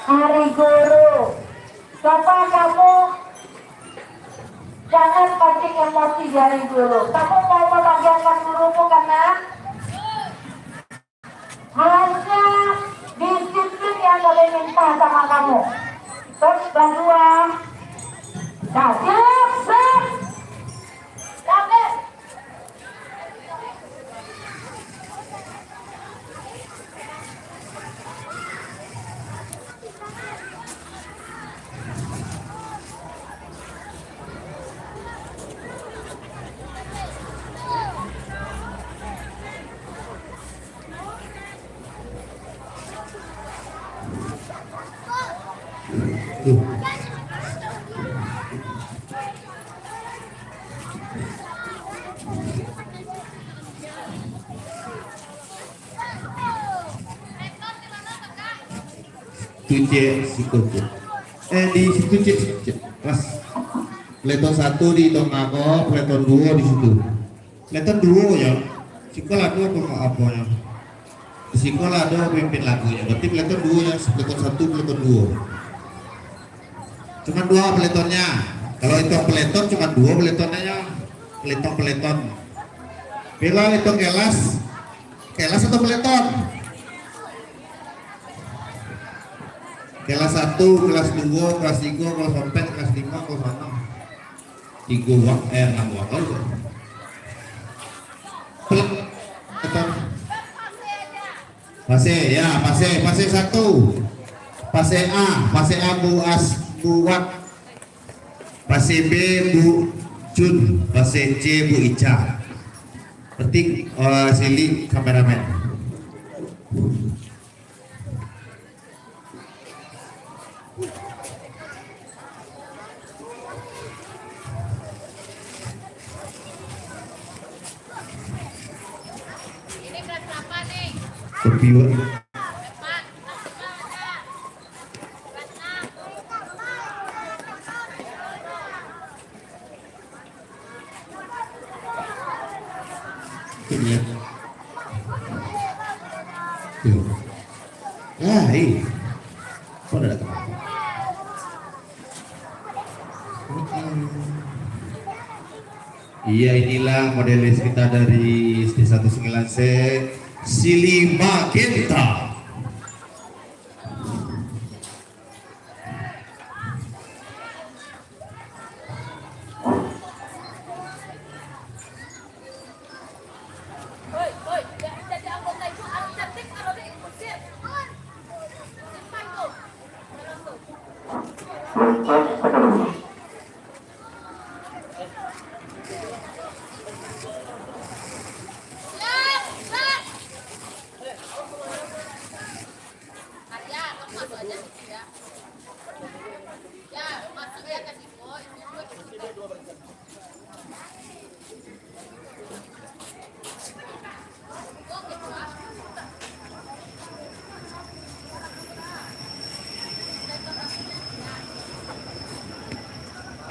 Hari Guru, coba kamu jangan pancing emosi di Hari Guru. Kamu mau membahagiakan gurumu karena hanya disiplin yang boleh minta sama kamu. Terus bantuan. Nah, siap. Capek. Di situ cek pas peleton 1 di Tongako, peleton 2 di situ. Peleton 2 ya. Sekolah 2 apa ya? Di sekolah ada pemimpin lagunya. Berarti peleton 2 ya, peleton 1, peleton 2. Cuma 2 peletonnya. Kalau itu peleton cuma 2 peletonnya ya. Peleton. Bila itu kelas atau peleton? Kelas 1, kelas 2, kelas 3, kelas 4, kelas 5, kelas 6. 3 wak, 6 wak aja. Fase 1. Fase A buat. Fase B Bu Jun, fase C Bu Ica. Petik Sili kameramen. Kopiwa. Kok ada teman? Iya, inilah modelis kita dari SD19C Sili Magenta.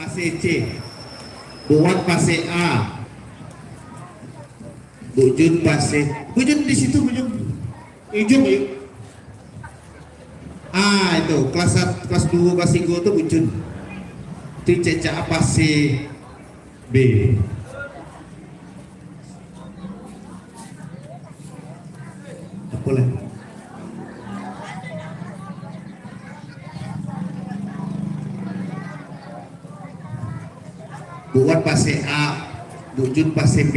Fase C buat fase A Bu Jun di situ Bu Jun yuk. Itu kelas 2 kelas 3 itu Bu Jun itu CCA fase B. Boleh buat fase A, Bu Jun fase B,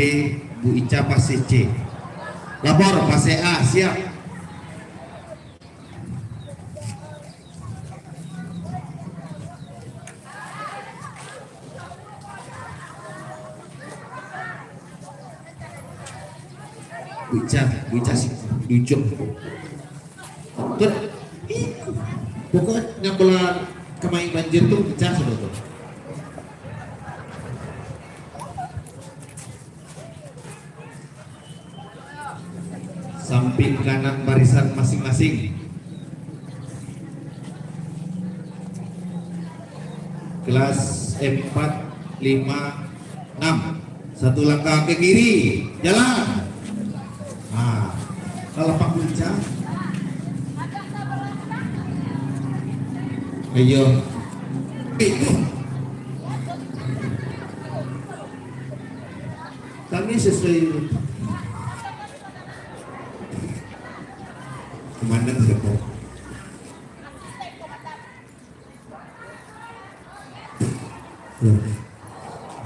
Bu Ica fase C. Lapor fase A siap. Bu Ica sih lucu. Tuh, pokoknya bulan kemarin banjir tuh pecah sudah tuh. Samping kanan barisan masing-masing. Kelas 4, 5, 6. Satu langkah ke kiri, jalan. Nah, lapak puncak. Ayo. Kami sesuai komandan siapa?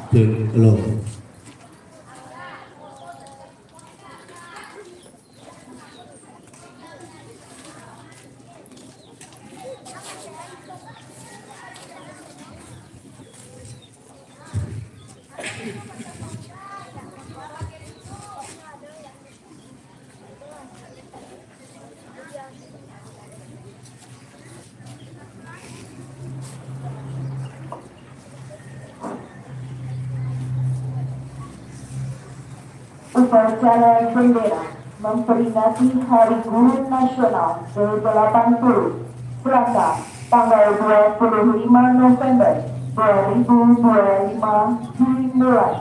Halo. Upacara bendera memperingati Hari Guru Nasional ke-80 Selasa tanggal 25 November 2025 dimulai.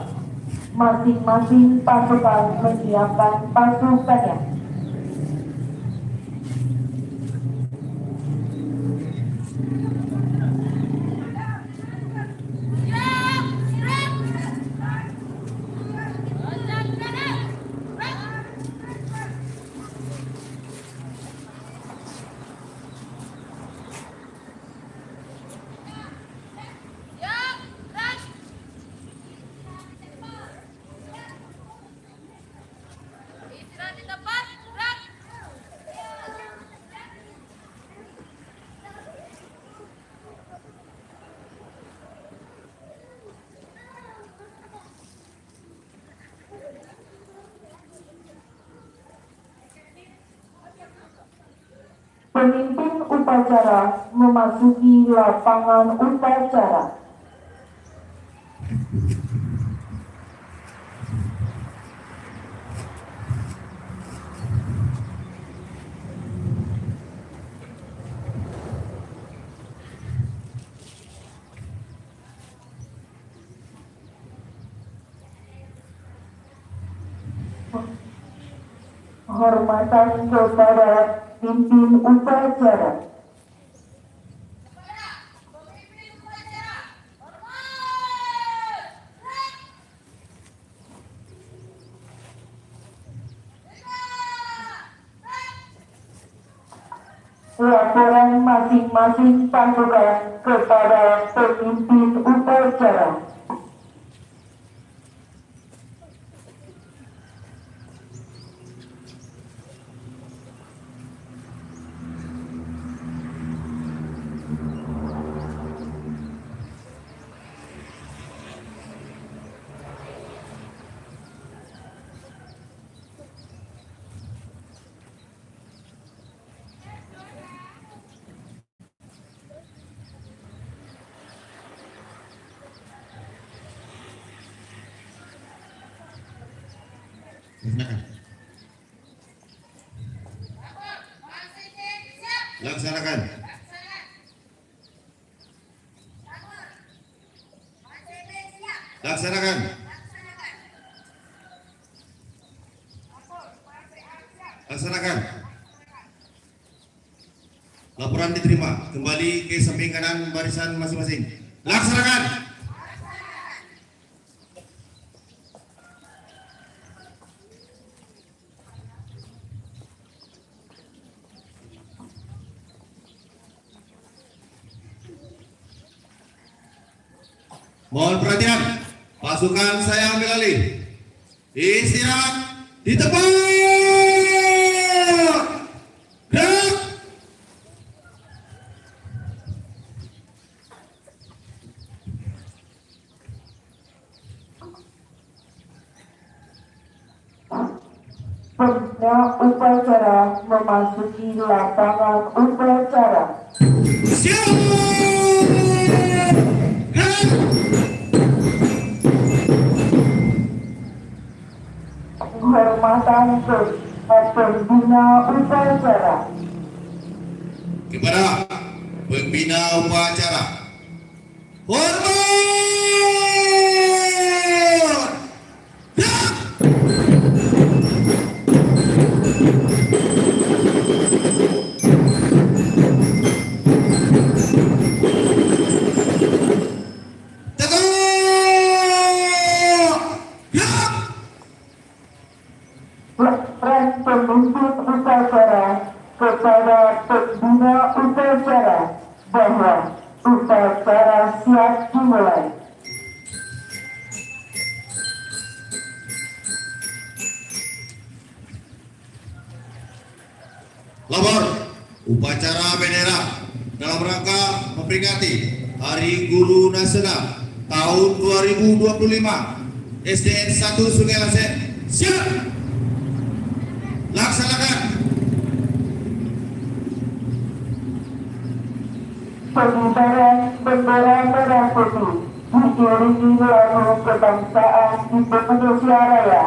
Masing-masing pasukan menyiapkan pasukannya. Pemimpin upacara memasuki lapangan upacara. Hormatan kepada pimpin upacara. Laporan masing-masing pasukan kepada pemimpin upacara. Laksanakan. Laksanakan. Laksanakan. Laporan diterima. Kembali ke samping kanan barisan masing-masing. Laksanakan. Mohon perhatian, pasukan saya ambil alih. Istirahat di tempat. Gerak. Peserta upacara memasuki lapangan upacara. Siap. Penghormatan ke pembina upacara. Kepada pembina upacara, Pres penuntut upacara kepada pembina upacara bahwa upacara siap dimulai. Lapor upacara bendera dalam rangka memperingati Hari Guru Nasional tahun 2025 SDN 1 Sungai Lase. Siap. Laksanakan. Pengibaran bendera merah putih diiringi lagu kebangsaan Indonesia Raya.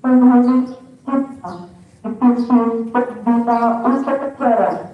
penghuni kita dipimpin pembina upacara.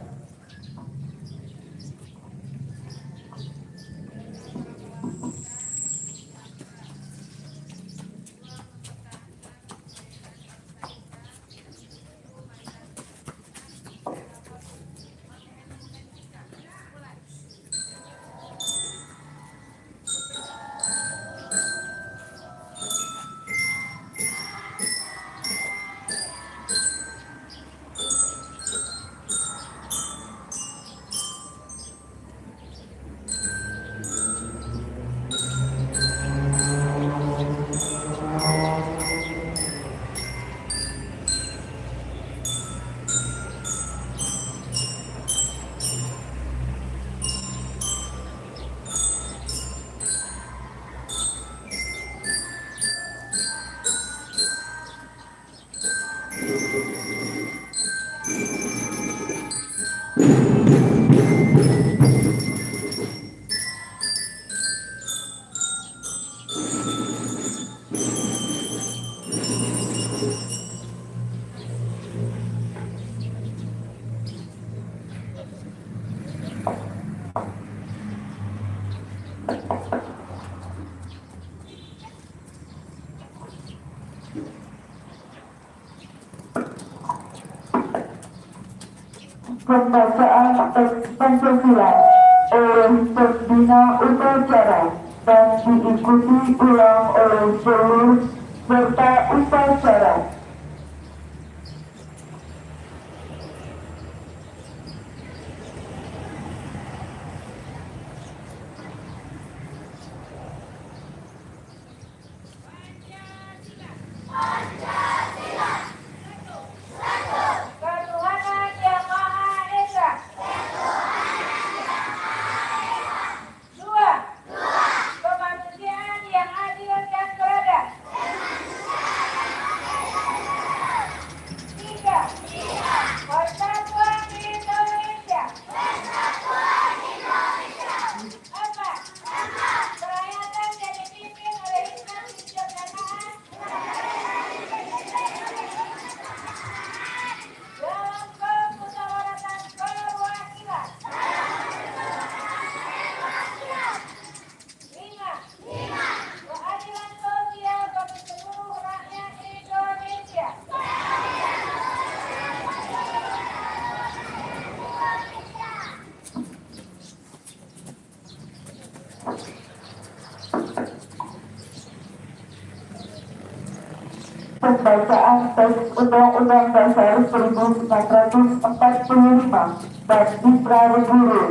Pembacaan teks Pancasila oleh pembina upacara dan diikuti ulang oleh seluruh peserta upacara. Ketuhanan Yang Maha Esa. Dua, kemanusiaan yang adil dan beradab. Tiga, persatuan di Indonesia. Empat, kerakyatan yang dipimpin oleh hikmat kebijaksanaan dalam kemusyawaratan perwakilan. Lima, keadilan sosial bagi seluruh rakyat Indonesia. Pembacaan teks Undang-Undang Dasar 1945 dan Citra Guru.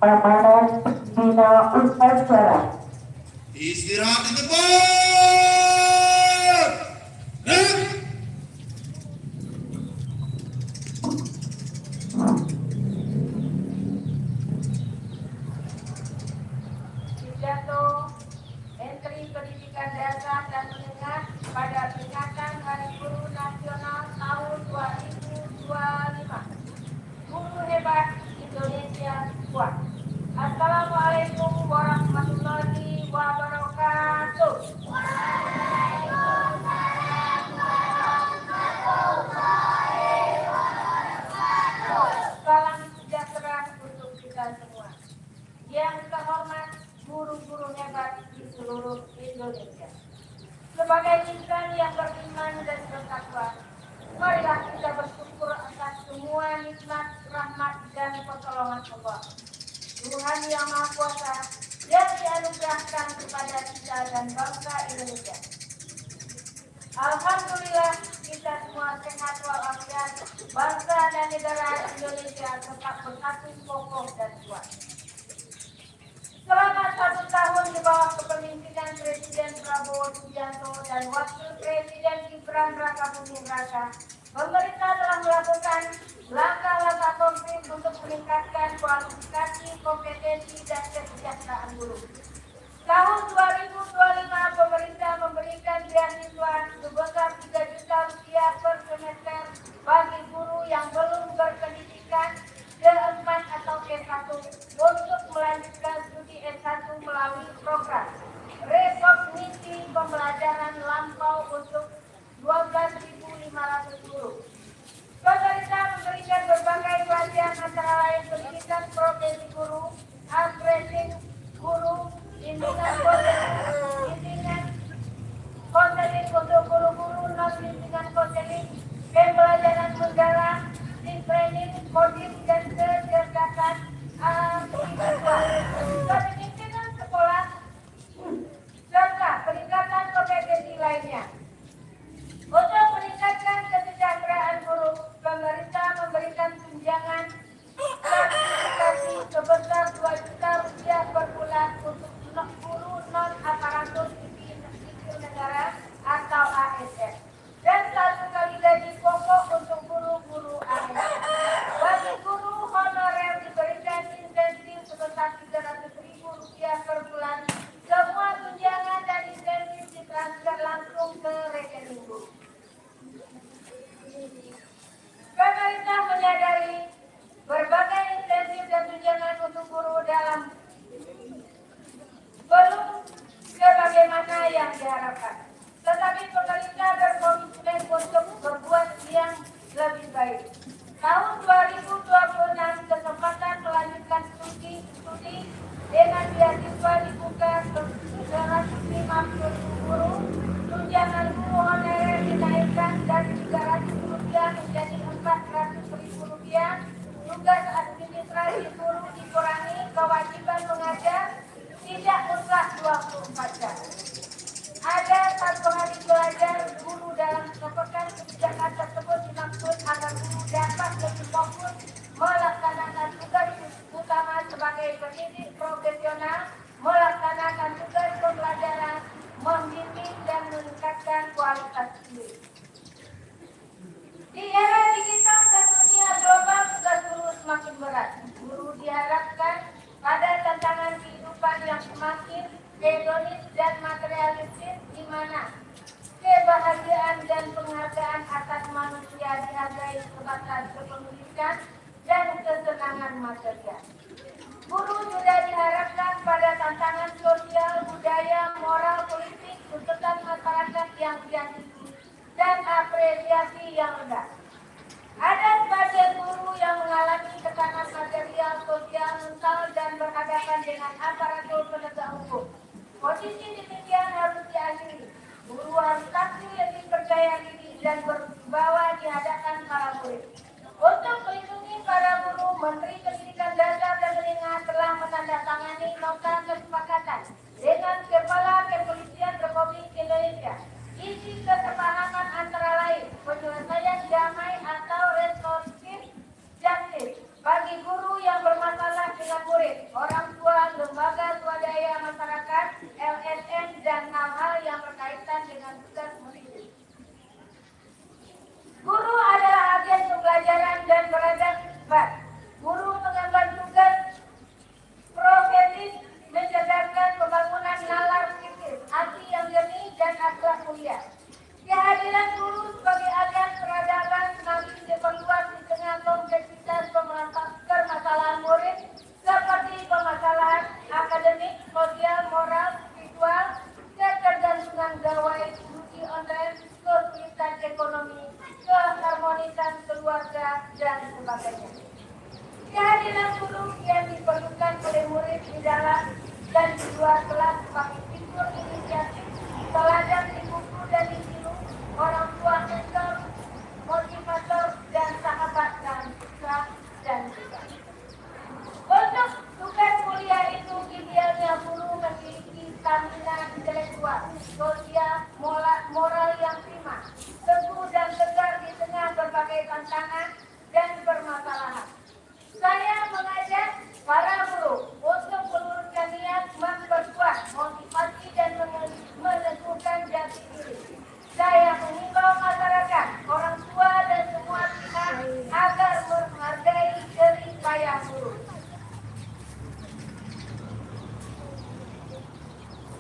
Pamanan Bina Upacara. Istirahat di tempat. Pidato Menteri Pendidikan Dasar dan Menengah pada peringatan Hari Guru Nasional tahun 2025. Guru hebat Indonesia kuat. Assalamualaikum warahmatullahi wabarakatuh. Salam sejahtera untuk kita semua. Yang terhormat guru-guru hebat di seluruh Indonesia. Sebagai insan yang beriman dan bertakwa, marilah kita bersyukur atas semua nikmat, rahmat, dan pertolongan Allah, Tuhan yang Maha Kuasa, yang dianugerahkan kepada kita dan bangsa Indonesia. Alhamdulillah kita semua sehat walafiat, bangsa dan negara Indonesia tetap bersatu, kokoh dan kuat. Selama 1 tahun di bawah kepemimpinan Presiden Prabowo Subianto dan Wakil Presiden Gibran Rakabuming Raka, pemerintah telah melakukan langkah-langkah konkret untuk meningkatkan kualifikasi, kompetensi, dan kesejahteraan guru. Tahun 2025, pemerintah memberikan beasiswa sebesar 3 juta rupiah per semester bagi guru yang belum berpendidikan D4 atau S1 untuk melanjutkan studi S1 melalui program rekognisi pembelajaran lampau untuk 12.500 guru. Pemerintah memberikan berbagai pelatihan antara lain pendidikan profesi guru, upgrading guru, bimbingan konseling untuk guru-guru, non-bimbingan konseling, pembelajaran mendalam, training, kodim, dan kecerdasan kepemimpinan sekolah, serta peningkatan kompetensi lainnya. Untuk meningkatkan kesejahteraan guru, pemerintah memberikan tunjangan gratifikasi sebesar 2 juta rupiah per bulan untuk guru non-aparatur sipil negara atau ASN, dan 1 kali gaji pokok untuk guru-guru ASN. Bagi guru honorer diberikan insentif sebesar 300.000 rupiah per bulan. Semua tunjangan dan insentif ditransfer langsung ke rekening guru. Pemerintah menyadari berbagai insentif dan tunjangan untuk guru dalam belum sebagaimana yang diharapkan. Tetapi pemerintah berkomitmen untuk berbuat yang lebih baik. Tahun 2026 kesempatan melanjutkan studi dengan beasiswa dibuka ke 150 guru, tunjangan guru honorer dinaikkan dari 300 rupiah menjadi 400.000 rupiah, tugas administrasi guru dikurangi, kewajiban mengajar tidak mutlak 24 jam. Ada 1 hari belajar guru dalam sepekan. Kebijakan tersebut dimaksud agar guru dapat lebih fokus melaksanakan tugas utama sebagai pendidik profesional, melaksanakan tugas pembelajaran, membimbing dan meningkatkan kualitas diri. Di era digital dan dunia global, tugas guru semakin berat. Guru diharapkan pada tantangan kehidupan yang semakin hedonis dan materialistis, di mana kebahagiaan dan penghargaan atas manusia dihargai sebatas kepemilikan dan kesenangan material. Guru juga diharapkan pada tantangan sosial, budaya, moral, politik, tuntutan masyarakat yang tinggi dan apresiasi yang rendah. Ada sebagian guru yang mengalami tekanan material, sosial, mental, dan berhadapan dengan aparatur penegak hukum. Kondisi demikian harus diakhiri. Guru harus tampil lebih percaya diri dan berwibawa di hadapan para murid. Untuk melindungi para guru, Menteri Pendidikan Dasar dan Menengah telah menandatangani nota kesepakatan dengan Kepala Kepolisian Republik Indonesia. Isi kesepahaman antara lain penyelesaian damai atau restoratif justice bagi guru yang bermasalah dengan murid. pelajaran dan beradab sifat. Guru mengemban tugas profesis mencerdaskan pembangunan nalar kritis, hati yang jernih dan akhlak mulia. Kehadiran guru sebagai agen peradaban semakin diperluas di tengah kompleksitas permasalahan murid seperti permasalahan akademik, sosial, moral, spiritual, ketergantungan gawai, uji online, kesulitan ekonomi, keharmonisan keluarga, dan sebagainya. Kehadiran guru yang diperlukan oleh murid di dalam dan di luar kelas sebagai figur inisiatif, teladan di buku dan di film, orang tua mentor, motivator, dan sahabat dalam sukses dan duka. Untuk tugas mulia itu idealnya guru memiliki stamina intelektual, sosial, moral yang prima, teguh dan tegar di tengah berbagai tantangan dan permasalahan. Saya mengajak para guru untuk meluruskan niat, memperkuat motivasi dan menentukan jati diri. Saya mengimbau masyarakat, orang tua dan semua pihak agar menghargai jerih payah guru.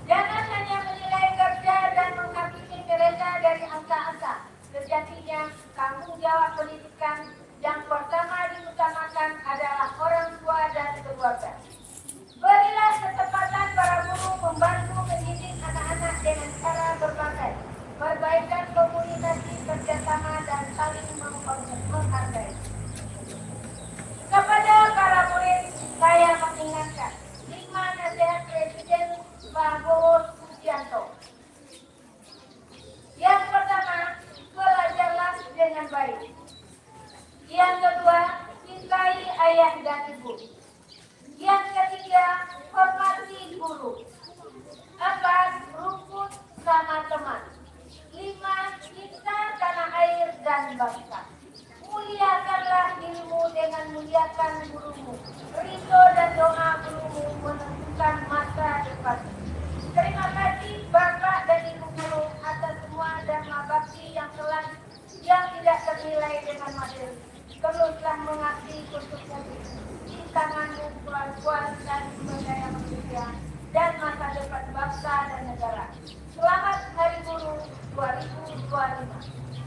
Jangan hanya menilai kerja dan menghakimi mereka dari angka-angka. Sejatinya, tanggung jawab pendidikan yang pertama diutamakan adalah orang tua dan keluarga. Berilah kesempatan para guru membantu mendidik anak-anak dengan cara berbagai, perbaikan komunikasi, kerjasama, dan saling menghargai. Kepada para murid, saya mengingatkan 5 nasihat Presiden Prabowo Subianto. Yang pertama, belajarlah dengan baik. Yang kedua, cintai ayah dan ibu. Yang ketiga, hormati guru. 4, rukun sama teman. 5, cinta tanah air dan bangsa. Muliakanlah dirimu dengan muliakan gurumu. Ridho dan doa gurumu menentukan masa depan. Terima kasih Bapak dan Ibu guru atas semua dharma bakti yang tidak ternilai dengan materi. Teruslah mengabdi untuk negeri. Di tanganmu kuat dan sumber daya manusia dan masa depan bangsa dan negara. Selamat Hari Guru 2025.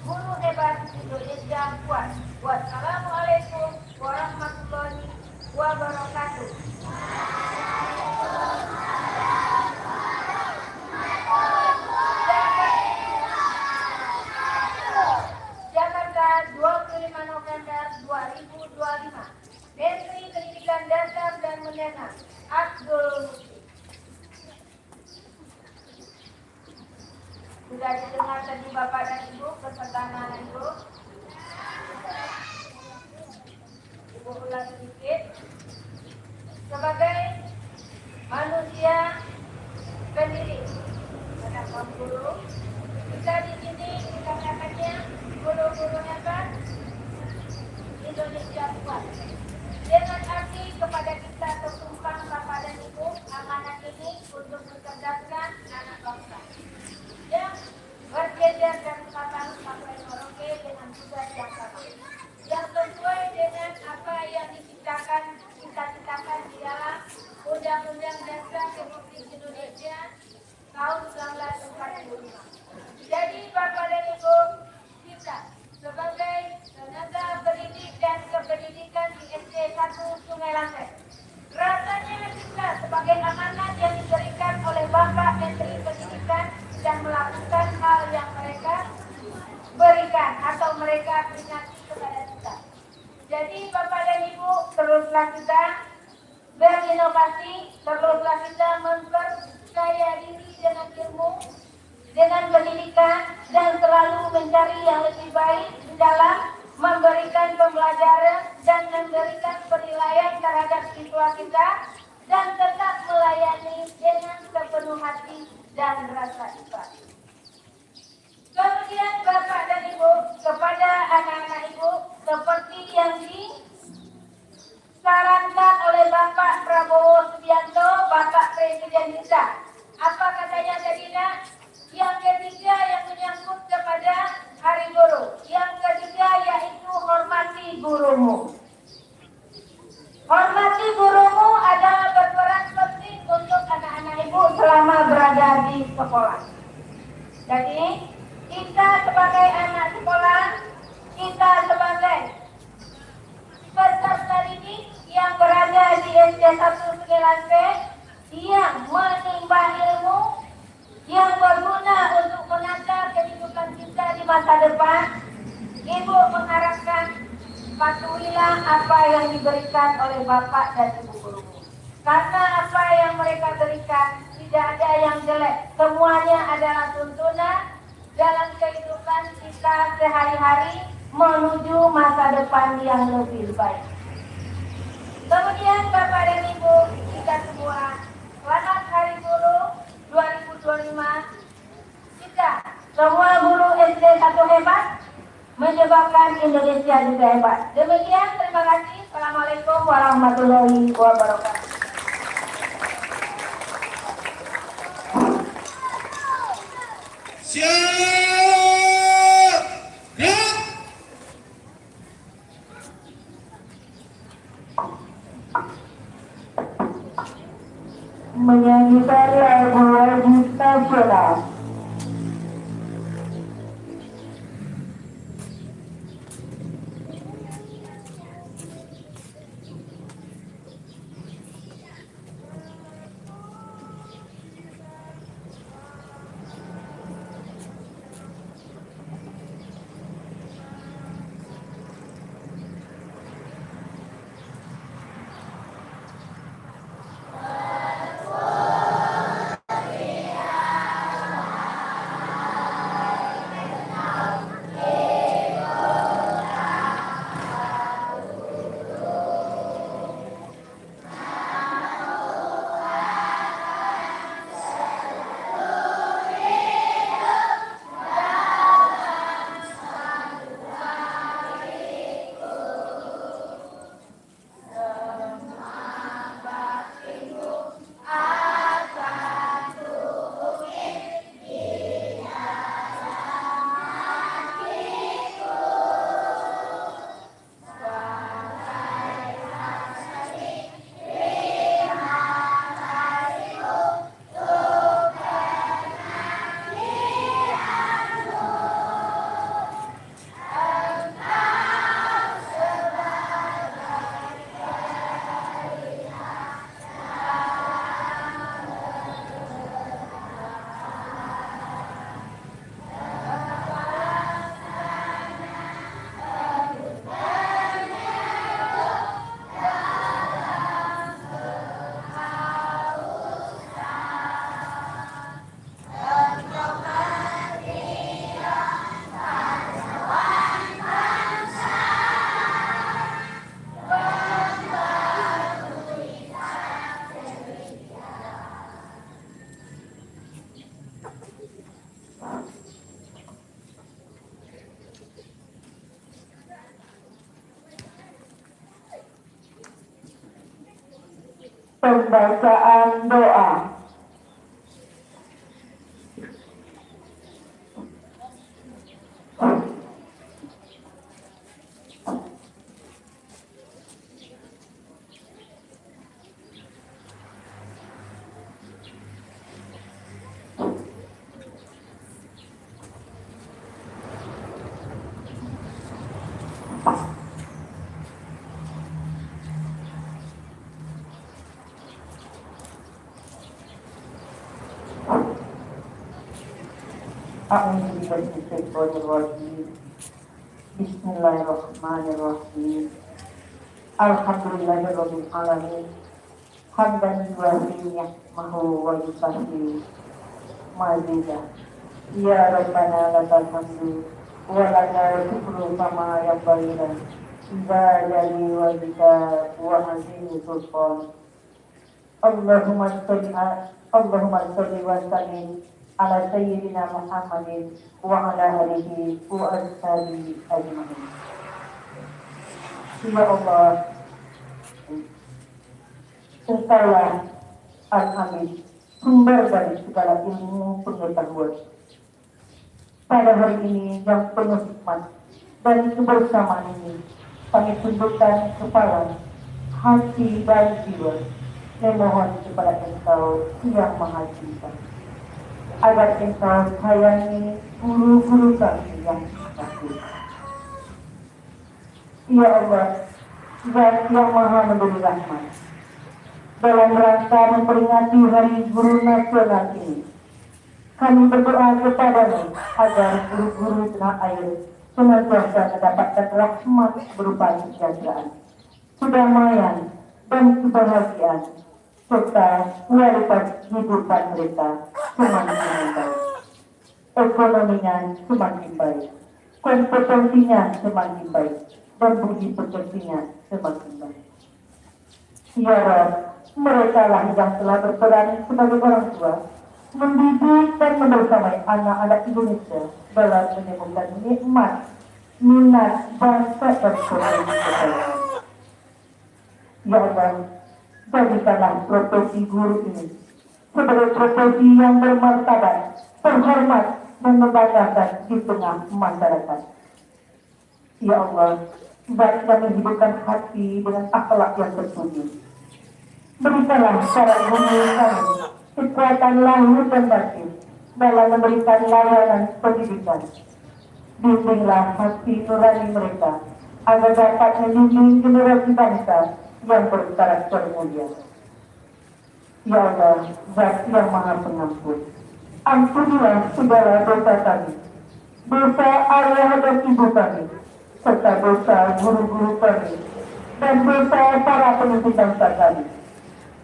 Guru hebat Indonesia kuat. Wassalamualaikum warahmatullahi wabarakatuh. Jakarta, 25 November 2025. Menteri Pendidikan Dasar dan Menengah Abdul Muti. Sudah didengar tadi Bapak dan Ibu beserta anak Ibu. Ibu ulang sedikit. Sebagai manusia pendidik, anak guru, kita di sini dikatakannya guru-guru hebat Indonesia kuat. Dengan arti kepada kita tertumpang Bapak dan Ibu, amanah ini untuk mencerdaskan anak bangsa yang berjejer dan Sabang sampai Merauke dengan tugas yang sama, yang sesuai dengan apa yang diciptakan di dalam Undang-Undang Dasar Republik Indonesia tahun 1945. Jadi Bapak dan Ibu, kita sebagai tenaga pendidik dan kependidikan di SD 1 Sungai Lantai, rasanya kita sebagai amanat yang diberikan oleh Bapak Menteri Pendidikan dan melakukan hal yang mereka berikan atau mereka peringati kepada kita. Jadi Bapak dan Ibu, teruslah kita berinovasi, teruslah kita memperkaya diri dengan ilmu, dengan pendidikan, dan selalu mencari yang lebih baik di dalam memberikan pembelajaran dan memberikan penilaian terhadap siswa kita, dan tetap melayani dengan sepenuh hati dan rasa ikhlas. Kemudian Bapak dan Ibu, kepada anak-anak Ibu, seperti yang disarankan oleh Bapak Prabowo Subianto, Bapak Presiden kita. Apa katanya tadi nak? Yang ketiga yang menyangkut kepada Hari Guru. Yang ketiga yaitu hormati sekolah. Jadi kita sebagai anak sekolah, kita sebagai peserta didik yang berada di SD 19B yang menimba ilmu yang berguna untuk menata kehidupan kita di masa depan, Ibu mengharapkan patuhilah apa yang diberikan oleh Bapak dan Ibu guru. Karena apa yang mereka berikan tidak ada yang jelek, semuanya adalah tuntunan dalam kehidupan kita sehari-hari menuju masa depan yang lebih baik. Kemudian Bapak dan Ibu, kita semua, selamat Hari Guru 2025. Kita semua guru SD 1 hebat, menyebabkan Indonesia juga hebat. Demikian, terima kasih. Assalamualaikum warahmatullahi wabarakatuh. Siap! Gerak! Menyanyikan lagu nasional. Pembacaan doa. Bismillahirrahmanirrahim. Alhamdulillahirabbil alamin. Hamdan yuwafi ni'mahu wa yukafi mazidah. Ya Rabbana lakal hamdu wa lakal syukru kama yanbaghi idza jali wa bika wa azimi sultan. Allahumma sholli wa sallim ala sayyidina Muhammadin wa ala alihi wa ashabihi ajma'in. Ya Allah, Engkaulah Al-Hamid, sumber dari segala ilmu pengetahuan. Pada hari ini yang penuh hikmat dan kebersamaan ini, kami tundukkan kepala, hati dan jiwa, memohon kepada Engkau yang Maha Cinta. agar engkau sayangi guru-guru kami yang sakit. Ya Allah, Zat yang Maha Memberi Rahmat, dalam rangka memperingati Hari Guru Nasional ini, kami berdoa kepadamu agar guru-guru tanah air senantiasa mendapatkan rahmat berupa kesejahteraan, kedamaian, dan kebahagiaan, serta kualitas kehidupan mereka semakin baik. Ekonominya semakin baik, kompetensinya semakin baik, dan budi pekertinya semakin baik. Ya Rabb, mereka lah yang telah berperan sebagai orang tua, mendidik dan membersamai anak-anak Indonesia dalam menemukan nikmat, minat, bangsa dan kebudayaan. Ya Allah, jadikanlah profesi guru ini sebagai profesi yang bermartabat, terhormat, dan membanggakan di tengah masyarakat. Ya Allah, Zat yang menghidupkan hati dengan akhlak yang terpuji, berikanlah para guru kami kekuatan lahir dan batin dalam memberikan layanan pendidikan. Bimbinglah hati nurani mereka agar dapat mendidik generasi bangsa yang berkarakter mulia. Ya Allah, Zat yang Maha Pengampun, ampunilah segala dosa kami, dosa ayah dan ibu kami, serta dosa guru-guru kami, dan dosa para pemimpin bangsa kami.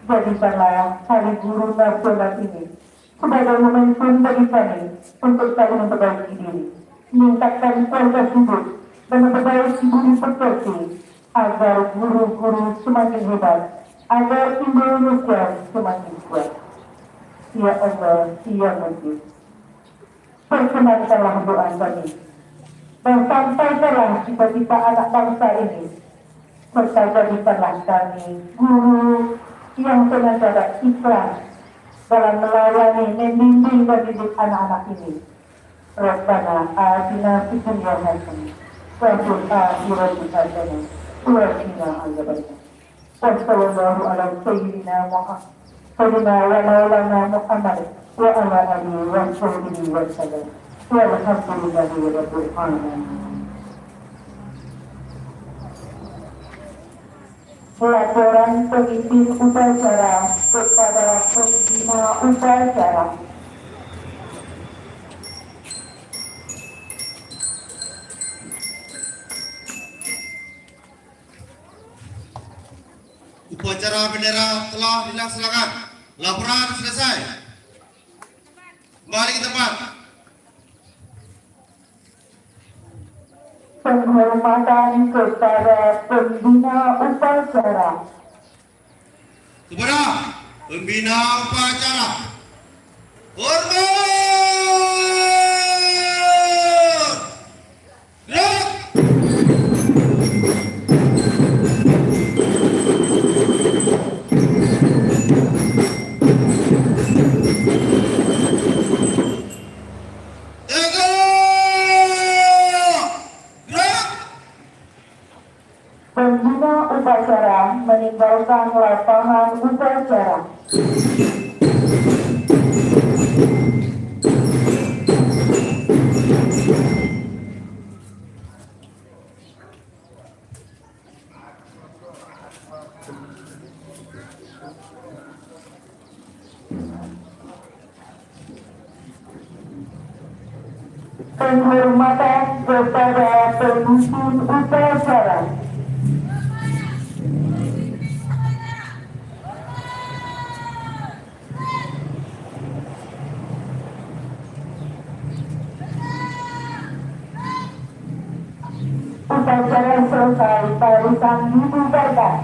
Jadikanlah Hari Guru Nasional ini sebagai momentum bagi kami untuk saling memperbaiki diri, meningkatkan kualitas hidup, dan memperbaiki budi pekerti agar guru-guru semakin hebat, agar Indonesia semakin kuat. Ya Allah, Ya Mujib, perkenankanlah doa kami, dan sampaikanlah cita-cita anak bangsa ini, serta jadikanlah kami guru yang senantiasa ikhlas dalam melayani, membimbing dan didik anak-anak ini. Rabbana atina fid dunya hasanah wa fil akhirati hasanah wa qina adzabannar. Wassallallahu ala sayyidina Muhammad wa maulana Muhammad wa ala alihi wa sahbihi wa sallam. Walhamdulillahi rabbil alamin. Laporan pemimpin upacara kepada pembina upacara. Upacara bendera telah dilaksanakan. Laporan selesai. Kembali ke tempat. Penghormatan kepada pembina upacara. Kepada pembina upacara, hormat. Gerak. Pembina upacara meninggalkan lapangan upacara. Penghormatan kepada pemimpin upacara. Upacara selesai, barisan dibubarkan.